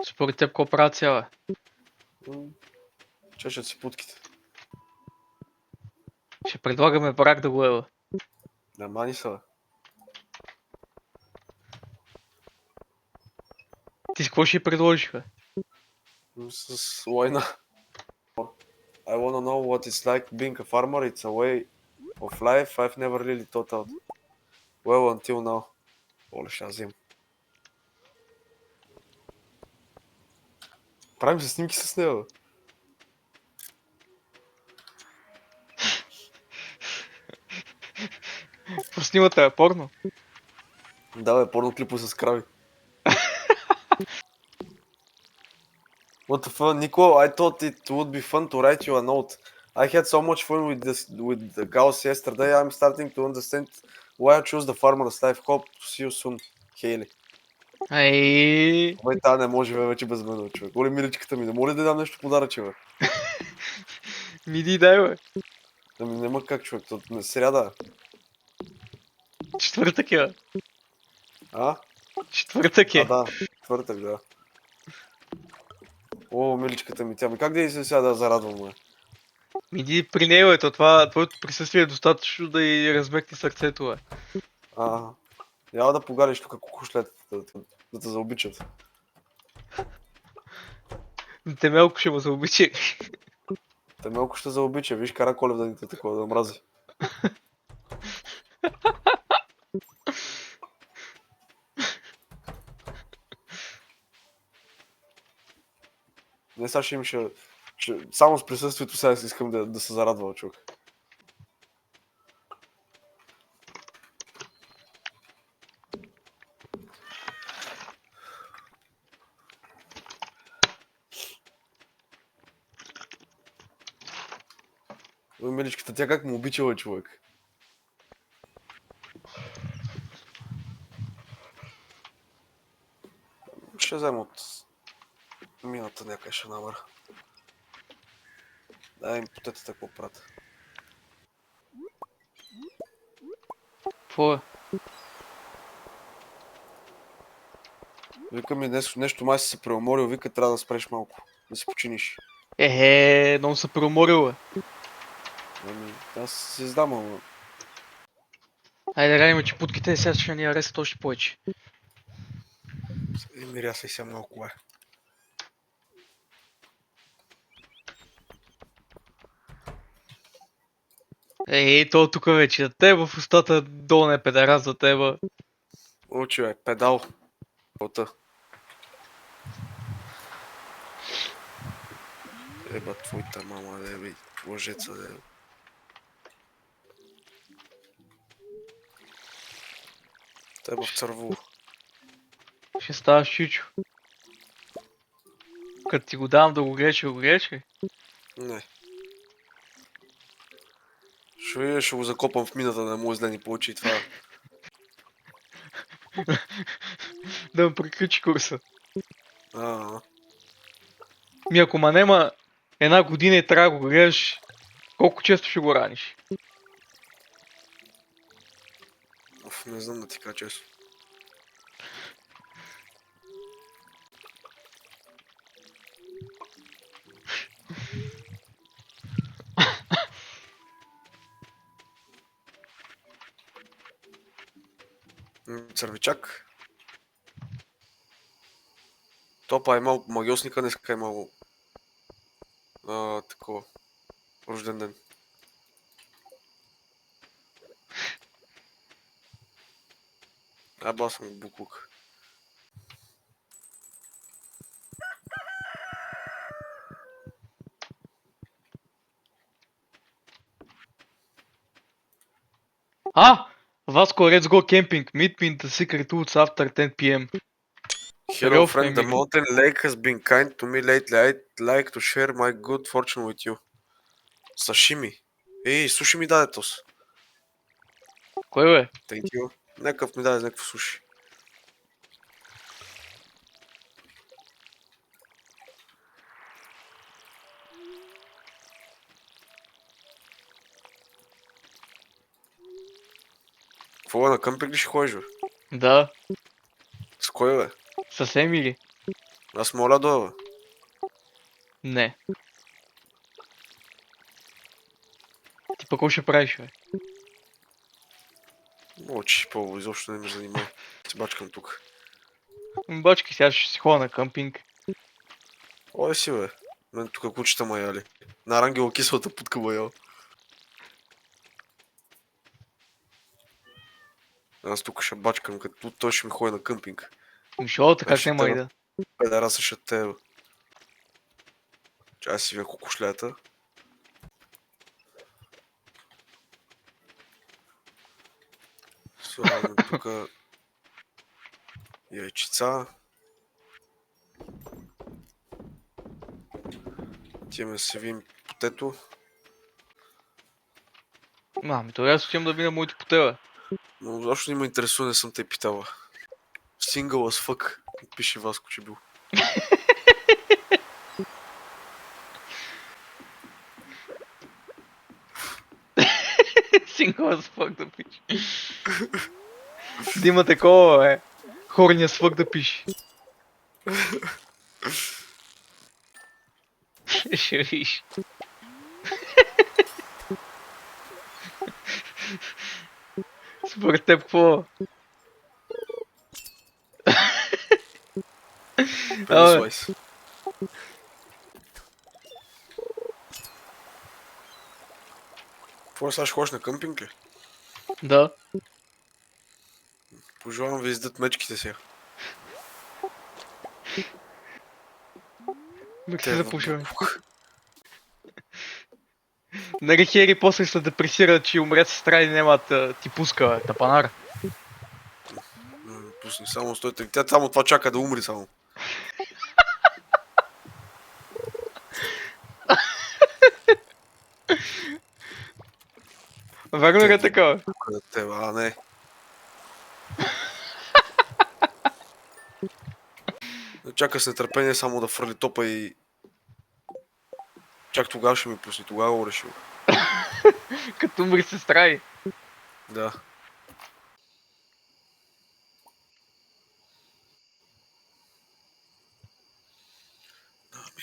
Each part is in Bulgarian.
Според теб, какво правят цяла? Чешат си путките. Ще предлагаме брак да го ева. Да, мани са, бе. Ти с какво ще предложиш, бе? С лайна. I wanna know what it's like being a farmer. It's a way of life I've never really thought out. Well, until now. Оле, ще взем. Правим се снимки с нея, бе. Какво снимате, порно? Да, бе, порно клипо с крави. What the fuck, Nico? I thought it would be fun to write you a note. I had so much fun with the cows yesterday. I'm starting to understand why I chose the farmer's life. Hope to see you soon, Хейли. Ай. Бе, та не може бе, вече без мен, човек. Оле, миличката ми, не може ли да дам нещо подаръче, бе? Миди дай, бе. Ами няма как, човек, то не сряда. Четвъртък е, бе. А? Четвъртък А, е. да, четвъртък, да. О, миличката ми, тя ми, как да и се сега да зарадвам, бе? Миди при нея, бе. Това, твоето присъствие е достатъчно да й размекне сърцето, бе. Няма да погалиш тук кукушлетата, да те заобичат. Темелко ще му заобичи. Темелко ще заобича, виж Караколев да ни те такова да мрази. Не, сега ще им само с присъствието сега искам да се зарадва, човек. Ой, миличката, тя как му обичала, човек. Ще взема от мината някъде ще намера. Дай им потетата какво правят. Какво е? Вика ми нещо май си се преуморил, вика трябва да спреш малко. Да си починиш. Много се преуморил, бе. Ами, аз се издам, ама. Айде, радиме, че путките сега ще ни арестат още повече. Мирясай се малко, бе. То тук вече. Те в устата долу не е педарас за тебе. Учи, бе, педал. Ота. Еба твоята мама, да бе, лъжеца, да бе. Теба в църву. Ще ставаш чучо. Като ти го давам да го греш ли? Не. Ще го закопам в мината, да му да ни получи това. Да му приключи курса. А. Ако ма нема една година и трябва да го гледаш, колко често ще го раниш? Не знам да ти кажа честно. Цървичак. Топа е имал магиосника, днеска е имал такова. Рожден ден. Ба съм буклук. Vasco, let's go camping. Meet me in the secret woods after 10 p.m. Hello friend, the mountain lake has been kind to me lately. I'd like to share my good fortune with you. Сашими. Ей, суши ми даде тос. Кой бе? Thank you. Някакъв ми даде някакво суши. Какво е, на къмпинг ли ще ходиш, бе? Да. С кой, бе? С Емили. Аз моля да бе. Не. Ти пък какво ще правиш, бе? Мълчи, по изобщо не ме занимай. Се бачкам тук. Бачки, сега ще си ходя на къмпинг. Ой си бе. Мен тук кучета ма яли. На Арангела киселата путка ма ял. Аз тук ще бачкам, като той ще ми ходи на къмпинг. Мишолата как Ще няма те и да. педераса ще те бе. Чай си вие кокошлята. Слагаме тук яйчица. Тиме си вим потето. Мами, тогава аз отивам да видя моите потела. Но защо не ме интересува, не съм те питала. Single as fuck. Пише Васко, че бил. Сингъл as fuck да пише. Да има такова, бе. Хорния с fuck да пише. Ще виж. Според теб какво? Пенислайс. Какво сега ще ходиш на къмпинг ли? Да. Пожелавам ви издат мечките сега. Бих Те се в запушил. буклук. Нали Хери после се депресира, че умрят сестра и нямат ти пуска, бе, тапанар. Пусни само стойте. Тя само това чака да умри само. Верно ли е така? Тук тебе, а не. Чака с нетърпение само да фърли топа и... Чак тогава ще ми пусни, тогава го решил. Като умри сестра и. Да.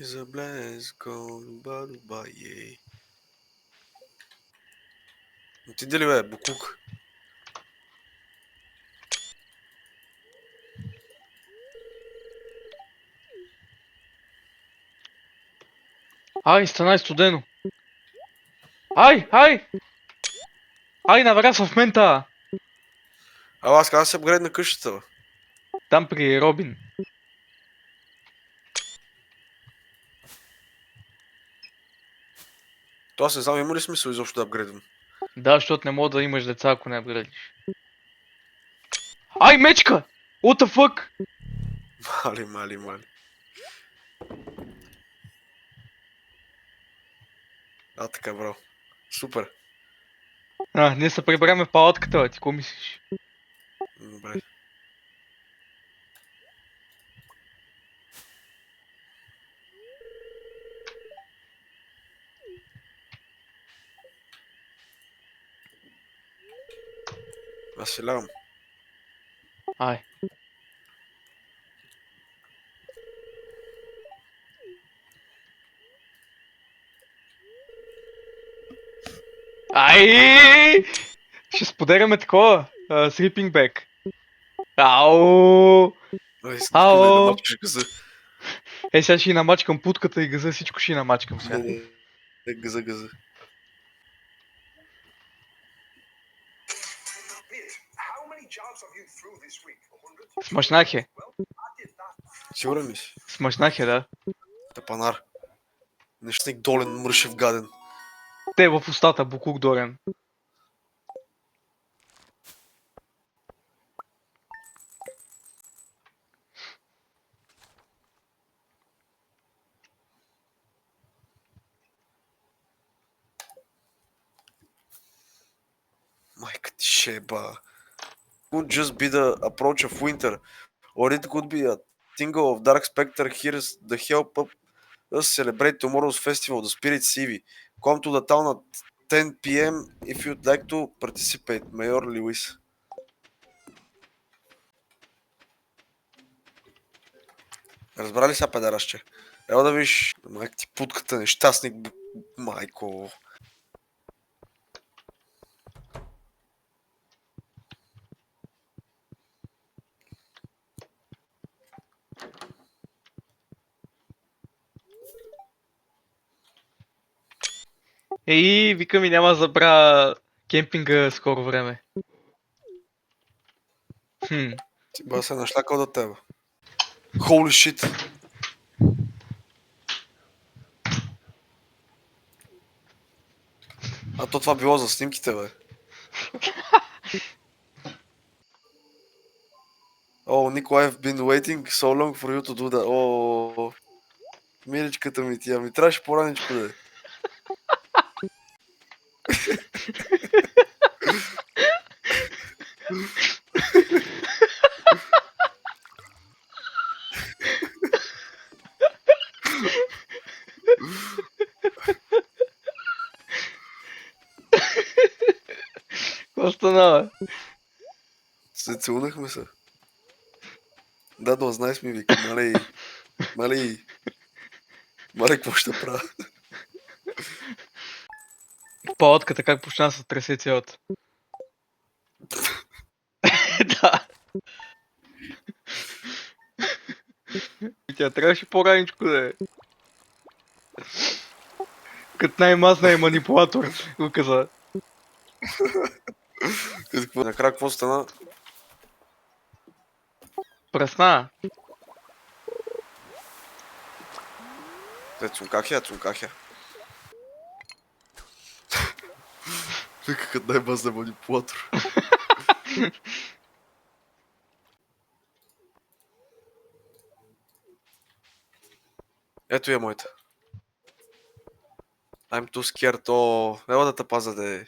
Is a blast gone by ей. Отиде ли бе, буклук? Ай, стана студено. Ай, ай! Ай, навряса в мента! Ала, аз каза се апгрейд къщата, бе. Там при Робин. То аз не знам, има ли смисъл изобщо да апгрейдвам? Да, защото не мога да имаш деца, ако не апгрейдиш. Ай, мечка! What the fuck? Мали. А, така, браво. Супер. Ние се прибраме в палатката, бе, ти какво мислиш? Добре. Аз се лягам. Ай. Ай! Ще споделяме такова. Sleeping bag. Ау! Ай, Ало! да намачкаш газа. Сега ще и намачкам путката и газа, всичко ще и намачкам сега. Не, газа. Смашнах е. Сигурен ли си? Смашнах е, да. Тапанар. Нещник долен, мършев гаден. Те в устата, буклук Дорен. Майка ти шеба. Could just be the approach of winter. Or it could be a tingle of Dark Spectre. Here's the help up us celebrate tomorrow's festival, the Spirit CV. Come to the town at 10 p.m. if you'd like to participate. Mayor Lewis. Разбра ли сега, педерасче? Ела да виж, майка ти путката, нещастник, майко. Ей, вика ми няма да забравя кемпинга скоро време. Ти бъда се нашлякал до тебе. Holy shit! А то това било за снимките, бе. Oh, Nico, I've been waiting so long for you to do that. Oh, миличката ми ти, ами трябваше по-раничко да е. Какво стана, бе? Се целунахме се. Да, да, знаеш ми, вика, мали, какво ще правя? Палатката как почна да се тресе цялата. Да. Тя трябваше по-раничко да е. Като най-мазна е манипулатор, го каза. Накрая какво стана? Пръсна. Те цунках я. Вика, като най-базна манипулатор. Ето я моята. I'm too scared, ела да те паза, да е.